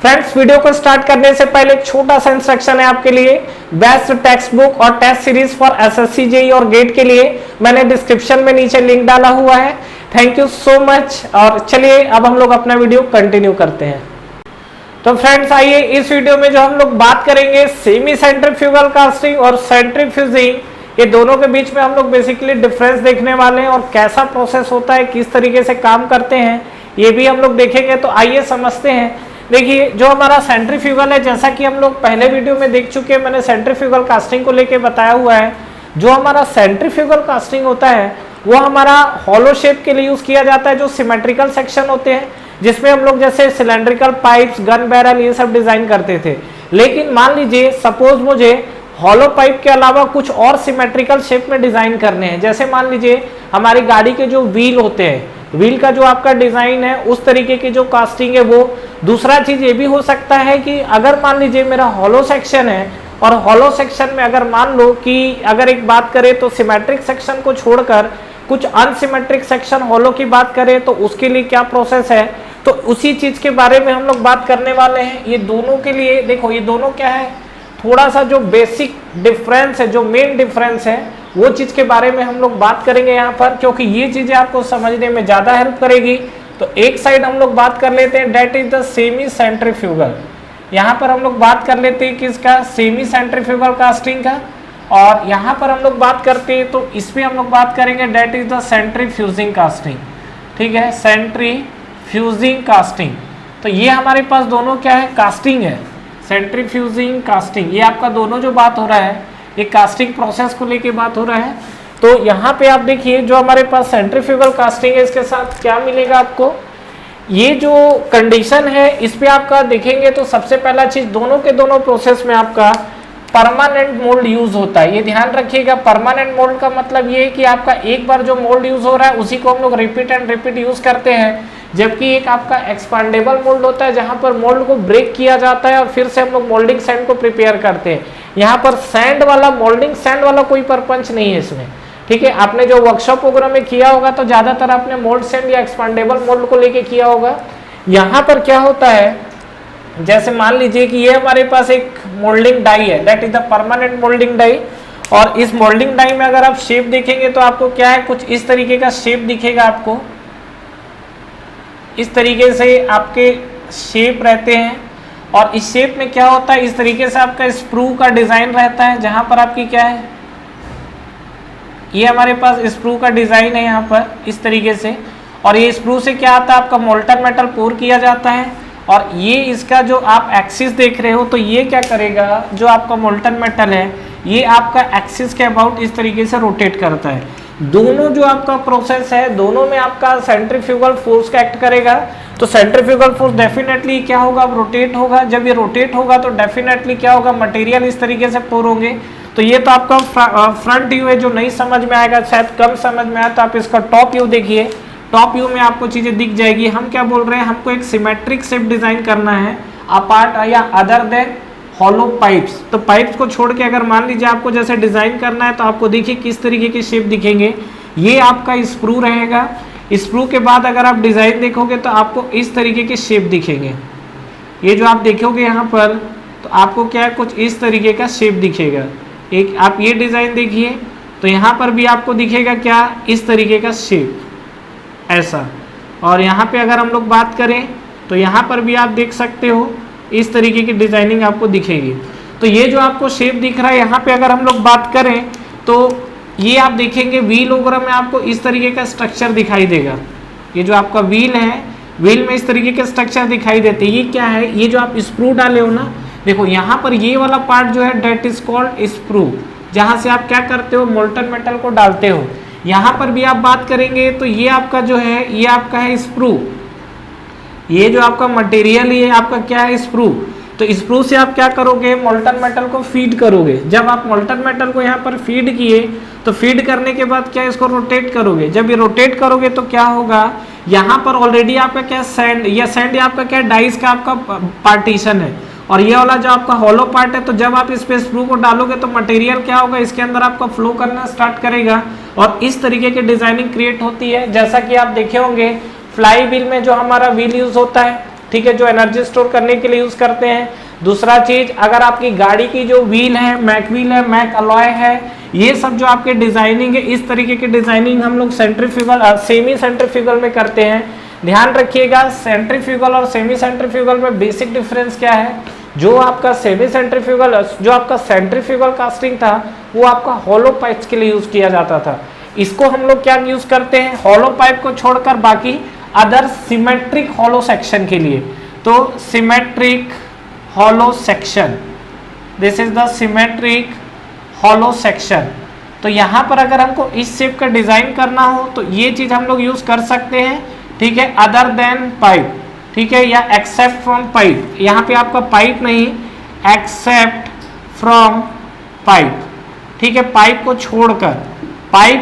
Friends, video को start करने से पहले एक छोटा सा इंस्ट्रक्शन है आपके लिए। बेस्ट टेक्स्ट बुक और test series for SSC JEE और गेट के लिए मैंने डिस्क्रिप्शन में नीचे लिंक डाला हुआ है। Thank you so much. और चलिए अब हम लोग अपना वीडियो कंटिन्यू करते हैं। तो फ्रेंड्स, आइए इस वीडियो में जो हम लोग बात करेंगे सेमी सेंट्रीफ्यूगल कास्टिंग और सेंट्रीफ्यूजिंग, ये दोनों के बीच में हम लोग बेसिकली डिफरेंस देखने वाले हैं और कैसा प्रोसेस होता है, किस तरीके से काम करते हैं, ये भी हम लोग देखेंगे। तो आइए समझते हैं। देखिए, जो हमारा सेंट्रीफ्यूगल है, जैसा कि हम लोग पहले वीडियो में देख चुके हैं, मैंने सेंट्रीफ्यूगल कास्टिंग को लेके बताया हुआ है। जो हमारा सेंट्रीफ्यूगल कास्टिंग होता है वो हमारा हॉलो शेप के लिए यूज किया जाता है, जो सिमेट्रिकल सेक्शन होते हैं, जिसमें हम लोग जैसे सिलेंड्रिकल पाइप्स, गन बैरल, ये सब डिजाइन करते थे। लेकिन मान लीजिए सपोज मुझे हॉलो पाइप के अलावा कुछ और सिमेट्रिकल शेप में डिजाइन करने हैं। जैसे मान लीजिए हमारी गाड़ी के जो व्हील होते हैं, व्हील का जो आपका डिजाइन है, उस तरीके की जो कास्टिंग है वो। दूसरा चीज ये भी हो सकता है कि अगर मान लीजिए मेरा हॉलो सेक्शन है और हॉलो सेक्शन में अगर मान लो कि अगर एक बात करें तो सिमेट्रिक सेक्शन को छोड़कर कुछ अनसिमेट्रिक सेक्शन हॉलो की बात करें तो उसके लिए क्या प्रोसेस है, तो उसी चीज के बारे में हम लोग बात करने वाले हैं। ये दोनों के लिए देखो, ये दोनों क्या है, थोड़ा सा जो बेसिक डिफरेंस है, जो मेन डिफरेंस है, वो चीज के बारे में हम लोग बात करेंगे यहाँ पर, क्योंकि ये चीजें आपको समझने में ज्यादा हेल्प करेगी। तो एक साइड हम लोग बात कर लेते हैं, that is the semi centrifugal. यहाँ पर हम लोग बात कर लेते हैं किसका, सेमी सेंट्रीफ्यूगल कास्टिंग का। और यहाँ पर हम लोग बात करते हैं तो इसमें हम लोग बात करेंगे that is the centrifuging casting. ठीक है, सेंट्रीफ्यूजिंग कास्टिंग। तो ये हमारे पास दोनों क्या है, कास्टिंग है, सेंट्रीफ्यूजिंग कास्टिंग। ये आपका दोनों जो बात हो रहा है, ये कास्टिंग प्रोसेस को लेके बात हो रहा है। तो यहाँ पे आप देखिए, जो हमारे पास सेंट्रीफ्यूगल कास्टिंग है, इसके साथ क्या मिलेगा आपको, ये जो कंडीशन है इस पे आपका देखेंगे तो सबसे पहला चीज, दोनों के दोनों प्रोसेस में आपका परमानेंट मोल्ड यूज होता है। ये ध्यान रखिएगा। परमानेंट मोल्ड का मतलब ये है कि आपका एक बार जो मोल्ड यूज हो रहा है उसी को हम लोग रिपीट एंड रिपीट यूज करते हैं। जबकि एक आपका एक्सपांडेबल मोल्ड होता है, जहां पर मोल्ड को ब्रेक किया जाता है और फिर से हम लोग मोल्डिंग सैंड को प्रिपेयर करते हैं। यहाँ पर सैंड वाला, मोल्डिंग सैंड वाला कोई परपंच नहीं है इसमें। ठीक है, आपने जो वर्कशॉप प्रोग्राम में किया होगा तो ज्यादातर आपने मोल्ड सैंड या एक्सपांडेबल मोल्ड को लेके किया होगा। यहाँ पर क्या होता है, जैसे मान लीजिए कि ये हमारे पास एक मोल्डिंग डाई है, that is the permanent moulding die. और इस मोल्डिंग डाई में अगर आप शेप देखेंगे तो आपको क्या है, कुछ इस तरीके का शेप दिखेगा आपको। इस तरीके से आपके शेप रहते हैं और इस शेप में क्या होता है, इस तरीके से आपका स्प्रू का डिजाइन रहता है, जहां पर आपकी क्या है, ये हमारे पास स्प्रू का डिजाइन है यहाँ पर इस तरीके से। और ये स्प्रू से क्या आता है, आपका मोल्टन मेटल पोर किया जाता है। और ये इसका जो आप एक्सिस देख रहे हो, तो ये क्या करेगा, जो आपका मोल्टन मेटल है ये आपका एक्सिस के अबाउट इस तरीके से रोटेट करता है। दोनों जो आपका प्रोसेस है, दोनों में आपका सेंट्रीफ्यूगल फोर्स का एक्ट करेगा। तो सेंट्रीफ्यूगल फोर्स डेफिनेटली क्या होगा, रोटेट होगा। जब ये रोटेट होगा तो डेफिनेटली क्या होगा, मटेरियल इस तरीके से पोर होंगे। तो ये तो आपका फ्रंट व्यू है, जो नहीं समझ में आएगा, शायद कम समझ में आया, तो आप इसका टॉप व्यू देखिए। टॉप व्यू में आपको चीजें दिख जाएगी। हम क्या बोल रहे हैं, हमको एक सिमेट्रिक शेप डिजाइन करना है अपार्ट या अदर देन हॉलो पाइप्स। तो पाइप्स को छोड़ के अगर मान लीजिए आपको जैसे डिजाइन करना है तो आपको देखिए किस तरीके के शेप दिखेंगे। ये आपका स्प्रू रहेगा। स्प्रू के बाद अगर आप डिजाइन देखोगे तो आपको इस तरीके के शेप दिखेंगे। ये जो आप देखोगे यहाँ पर, तो आपको क्या है, कुछ इस तरीके का शेप दिखेगा। एक आप ये डिजाइन देखिए तो यहाँ पर भी आपको दिखेगा क्या, इस तरीके का शेप ऐसा। और यहाँ पे अगर हम लोग बात करें तो यहाँ पर भी आप देख सकते हो इस तरीके की डिजाइनिंग आपको दिखेगी। तो ये जो आपको शेप दिख रहा है, यहाँ पे अगर हम लोग बात करें तो ये आप देखेंगे व्हील वगैरह में आपको इस तरीके का स्ट्रक्चर दिखाई देगा। ये जो आपका व्हील है, व्हील में इस तरीके के स्ट्रक्चर दिखाई देते हैं। ये क्या है, ये जो आप स्प्रू डाले हो ना, देखो यहाँ पर ये वाला पार्ट जो है डेट इज कॉल्ड स्प्रू, जहाँ से आप क्या करते हो, मोल्टन मेटल को डालते हो। यहाँ पर भी आप बात करेंगे तो ये आपका जो है, ये आपका है स्प्रू। ये जो आपका मटेरियल, ये आपका क्या है, स्प्रू। तो स्प्रू से आप क्या करोगे, मोल्टन मेटल को फीड करोगे। जब आप मोल्टन मेटल को यहाँ पर फीड किए तो फीड करने के बाद क्या, इसको रोटेट करोगे। जब ये रोटेट करोगे तो क्या होगा, यहाँ पर ऑलरेडी आपका क्या, सैंड या सैंड आपका क्या, डाइस का आपका पार्टीशन है। और ये वाला जो आपका हॉलो पार्ट है, तो जब आप इस पे स्क्रू को डालोगे तो मटेरियल क्या होगा, इसके अंदर आपका फ्लो करना स्टार्ट करेगा और इस तरीके की डिजाइनिंग क्रिएट होती है। जैसा कि आप देखे होंगे फ्लाई व्हील में जो हमारा व्हील यूज होता है, ठीक है, जो एनर्जी स्टोर करने के लिए यूज करते हैं। दूसरा चीज, अगर आपकी गाड़ी की जो व्हील है, मैक व्हील है, मैक अलॉय है, ये सब जो आपके डिजाइनिंग है, इस तरीके की डिजाइनिंग हम लोग सेंट्रीफ्यूगल सेमी सेंट्रीफ्यूगल में करते हैं। ध्यान रखिएगा, सेंट्रीफ्यूगल और सेमी सेंट्रीफ्यूगल में बेसिक डिफरेंस क्या है। जो आपका सेमी सेंट्रीफ्यूगल, जो आपका सेंट्रीफ्यूगल कास्टिंग था, वो आपका हॉलो पाइप्स के लिए यूज किया जाता था। इसको हम लोग क्या यूज करते हैं, हॉलो पाइप को छोड़कर बाकी अदर सिमेट्रिक हॉलो सेक्शन के लिए। तो symmetric hollow section, this is the symmetric hollow section. तो यहाँ पर अगर हमको इस शेप का डिजाइन करना हो तो ये चीज हम लोग यूज कर सकते हैं, ठीक है, अदर देन पाइप, ठीक है, या एक्सेप्ट फ्रॉम पाइप। यहाँ पे आपका पाइप नहीं, एक्सेप्ट फ्रॉम पाइप, ठीक है, पाइप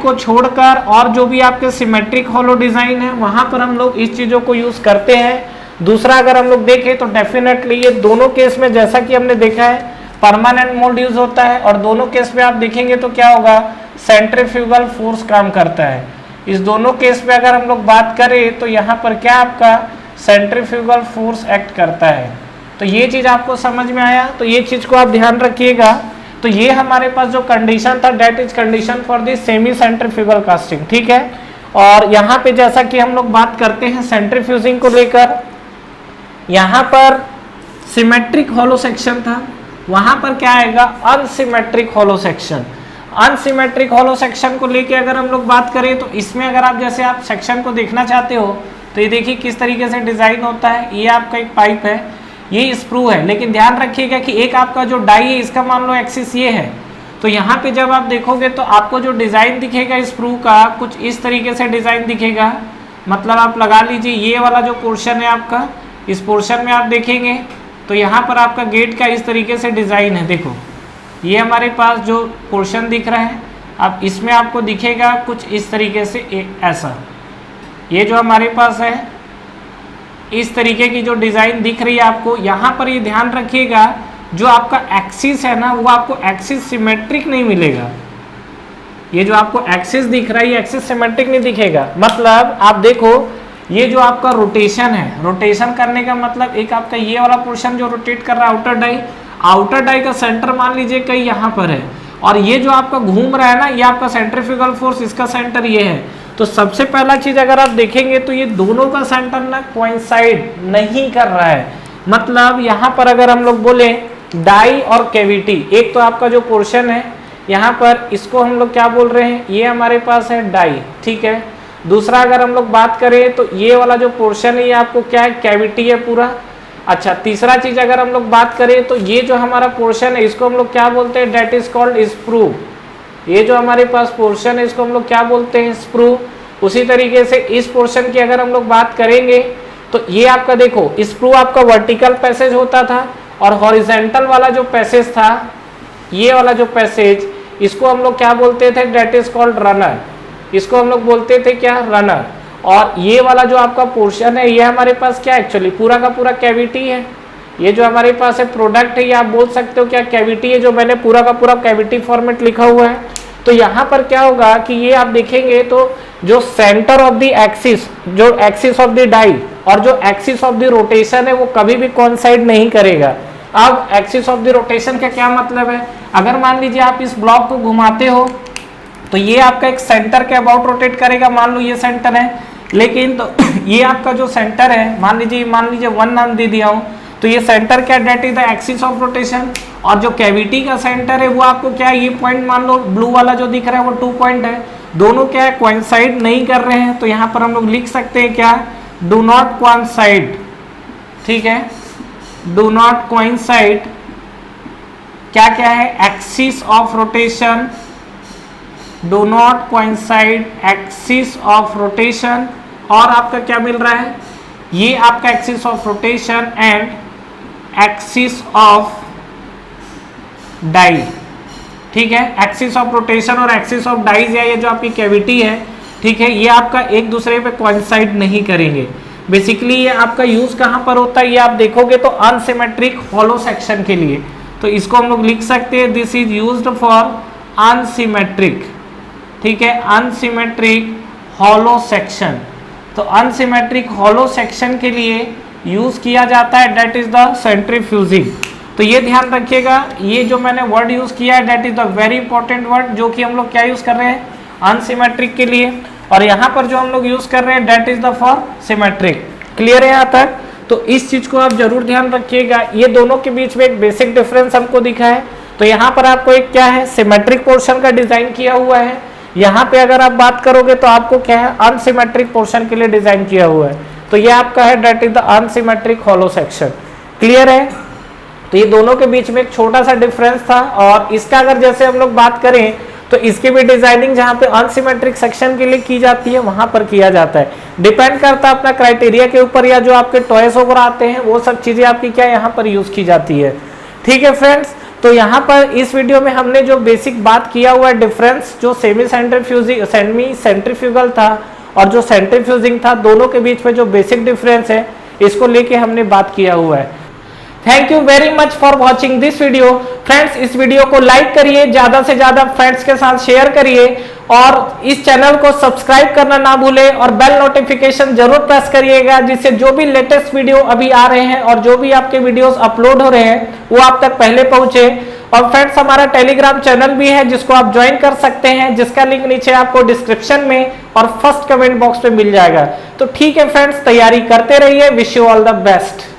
को छोड़कर और जो भी आपके सिमेट्रिक हॉलो डिजाइन है वहां पर हम लोग इस चीजों को यूज करते हैं। दूसरा अगर हम लोग देखें तो डेफिनेटली ये दोनों केस में, जैसा कि हमने देखा है, परमानेंट मोल्ड यूज होता है, और दोनों केस में आप देखेंगे तो क्या होगा, सेंट्रीफ्यूगल फोर्स काम करता है। इस दोनों केस में अगर हम लोग बात करें तो यहाँ पर क्या आपका सेंट्रीफ्यूगल फोर्स एक्ट करता है। तो ये चीज आपको समझ में आया, तो ये चीज को आप ध्यान रखिएगा। तो ये हमारे पास जो कंडीशन था, that is condition for the semi centrifugal casting, ठीक है। और यहाँ पे जैसा कि हम लोग बात करते हैं सेंट्रीफ्यूजिंग को लेकर, यहाँ पर सिमेट्रिक हॉलो सेक्शन था, वहां पर क्या आएगा, unsymmetric hollow section. Unsymmetric hollow section को लेके अगर हम लोग बात करें तो इसमें अगर आप जैसे आप सेक्शन को देखना चाहते हो तो ये देखिए किस तरीके से डिजाइन होता है। ये आपका एक पाइप है, ये स्क्रू है, लेकिन ध्यान रखिएगा कि एक आपका जो डाई है इसका मान लो एक्सिस ये है, तो यहाँ पे जब आप देखोगे तो आपको जो डिजाइन दिखेगा स्क्रू का कुछ इस तरीके से डिजाइन दिखेगा। मतलब आप लगा लीजिए ये वाला जो पोर्शन है आपका, इस पोर्शन में आप देखेंगे तो यहाँ पर आपका गेट का इस तरीके से डिजाइन है। देखो ये हमारे पास जो पोर्शन दिख रहा है, अब इसमें आपको दिखेगा कुछ इस तरीके से ऐसा, ये जो हमारे पास है इस तरीके की जो डिजाइन दिख रही है आपको। यहाँ पर ये ध्यान रखिएगा जो आपका एक्सिस है ना, वो आपको एक्सिस सिमेट्रिक नहीं मिलेगा। ये जो आपको एक्सिस दिख रहा है ये एक्सिस सिमेट्रिक नहीं दिखेगा। मतलब आप देखो ये जो आपका रोटेशन है, रोटेशन करने का मतलब एक आपका ये वाला पोर्शन जो रोटेट कर रहा है आउटर डाई का सेंटर मान लीजिए कहीं यहाँ पर है, और ये जो आपका घूम रहा है ना, ये आपका सेंट्रीफ्यूगल फोर्स, इसका सेंटर ये है। तो सबसे पहला चीज अगर आप देखेंगे तो ये दोनों का सेंटर ना कोइंसाइड नहीं कर रहा है। मतलब यहाँ पर अगर हम लोग बोले डाई और कैविटी, एक तो आपका जो पोर्शन है यहाँ पर, इसको हम लोग क्या बोल रहे हैं, ये हमारे पास है डाई, ठीक है। दूसरा अगर हम लोग बात करें तो ये वाला जो पोर्शन है ये आपको क्या है, कैविटी है पूरा। अच्छा, तीसरा चीज अगर हम लोग बात करें तो ये जो हमारा पोर्शन है इसको हम लोग क्या बोलते हैं, डेट इज कॉल्ड स्प्रू। ये जो हमारे पास पोर्शन है इसको हम लोग क्या बोलते हैं, स्प्रू। उसी तरीके से इस पोर्शन की अगर हम लोग बात करेंगे तो ये आपका देखो स्प्रू आपका वर्टिकल पैसेज होता था, और हॉरिजेंटल वाला जो पैसेज था, ये वाला जो पैसेज, इसको हम लोग क्या बोलते थे, डेट इज कॉल्ड रनर। इसको हम लोग बोलते थे क्या, रनर। और ये वाला जो आपका पोर्शन है ये हमारे पास क्या एक्चुअली पूरा का पूरा कैविटी है। ये जो हमारे पास है प्रोडक्ट है, ये आप बोल सकते हो क्या कैविटी है, जो मैंने पूरा का पूरा कैविटी फॉर्मेट लिखा हुआ है। तो यहाँ पर क्या होगा कि ये आप देखेंगे तो जो सेंटर ऑफ द एक्सिस, जो एक्सिस ऑफ द डाई और जो एक्सिस ऑफ द रोटेशन है वो कभी भी कोइंसाइड नहीं करेगा। अब एक्सिस ऑफ द रोटेशन का क्या मतलब है, अगर मान लीजिए आप इस ब्लॉक को घुमाते हो तो ये आपका एक सेंटर के अबाउट रोटेट करेगा, मान लो ये सेंटर है, लेकिन तो ये आपका जो सेंटर है मान लीजिए 1 नाम दे दिया हूँ, तो ये सेंटर क्या, that is the axis of rotation. और जो कैविटी का सेंटर है वो आपको क्या, ये पॉइंट मान लो ब्लू वाला जो दिख रहा है वो 2 पॉइंट है, दोनों क्या है कोइंसाइड नहीं कर रहे हैं। तो यहाँ पर हम लोग लिख सकते हैं क्या, डू नॉट कोइंसाइड, ठीक है, डू नॉट कोइंसाइड क्या क्या है, axis of rotation, do not coincide axis of rotation, और आपका क्या मिल रहा है, ये आपका axis of rotation and axis of die, ठीक है। एक्सिस ऑफ रोटेशन और एक्सिस ऑफ डाइज या ये जो आपकी कैविटी है, ठीक है, ये आपका एक दूसरे पे कोइंसाइड नहीं करेंगे। बेसिकली ये आपका यूज कहाँ पर होता है, ये आप देखोगे तो अनसिमेट्रिक हॉलो सेक्शन के लिए। तो इसको हम लोग लिख सकते हैं, this is used for unsymmetric, ठीक है, अनसिमेट्रिक हॉलो सेक्शन। तो अनसिमेट्रिक हॉलो सेक्शन के लिए यूज किया जाता है, दैट इज द सेंट्रीफ्यूजिंग। तो ये ध्यान रखिएगा, ये जो मैंने वर्ड यूज किया है that is the very important word, जो कि हम लोग क्या यूज कर रहे हैं, अनसिमेट्रिक के लिए, और यहाँ पर जो हम लोग यूज कर रहे हैं that is the for symmetric. Clear है यहाँ तक? तो इस चीज को आप जरूर ध्यान रखिएगा। ये दोनों के बीच में एक बेसिक डिफरेंस हमको दिखा है। तो यहाँ पर आपको एक क्या है, सिमेट्रिक पोर्शन का डिजाइन किया हुआ है। यहाँ पे अगर आप बात करोगे तो आपको क्या है, अनसिमेट्रिक पोर्शन के लिए डिजाइन किया हुआ है। तो ये आपका है that is the unsymmetric hollow section. Clear है? तो ये दोनों के बीच में एक छोटा सा डिफरेंस था। और इसका अगर जैसे हम लोग बात करें तो इसकी भी डिजाइनिंग जहाँ पे अनसिमेट्रिक सेक्शन के लिए की जाती है वहां पर किया जाता है। डिपेंड करता है अपना क्राइटेरिया के ऊपर, या जो आपके टॉयस वगैरह आते हैं वो सब चीजें आपकी क्या यहाँ पर यूज की जाती है। ठीक है फ्रेंड्स, तो यहाँ पर इस वीडियो में हमने जो बेसिक बात किया हुआ है डिफरेंस, जो सेमी सेंट्रीफ्यूगल था और जो सेंट्रीफ्यूजिंग था, दोनों के बीच में जो बेसिक डिफरेंस है इसको लेके हमने बात किया हुआ है। Thank you very much for watching this video. Friends, इस वीडियो को लाइक करिए, ज्यादा से ज्यादा फ्रेंड्स के साथ शेयर करिए, और इस चैनल को सब्सक्राइब करना ना भूलें, और बेल नोटिफिकेशन जरूर प्रेस करिएगा, जिससे जो भी लेटेस्ट वीडियो अभी आ रहे हैं और जो भी आपके वीडियोस अपलोड हो रहे हैं वो आप तक पहले पहुंचे। और फ्रेंड्स, हमारा टेलीग्राम चैनल भी है जिसको आप ज्वाइन कर सकते हैं, जिसका लिंक नीचे आपको डिस्क्रिप्शन में और फर्स्ट कमेंट बॉक्स में मिल जाएगा। तो ठीक है फ्रेंड्स, तैयारी करते रहिए। Wish you all the best.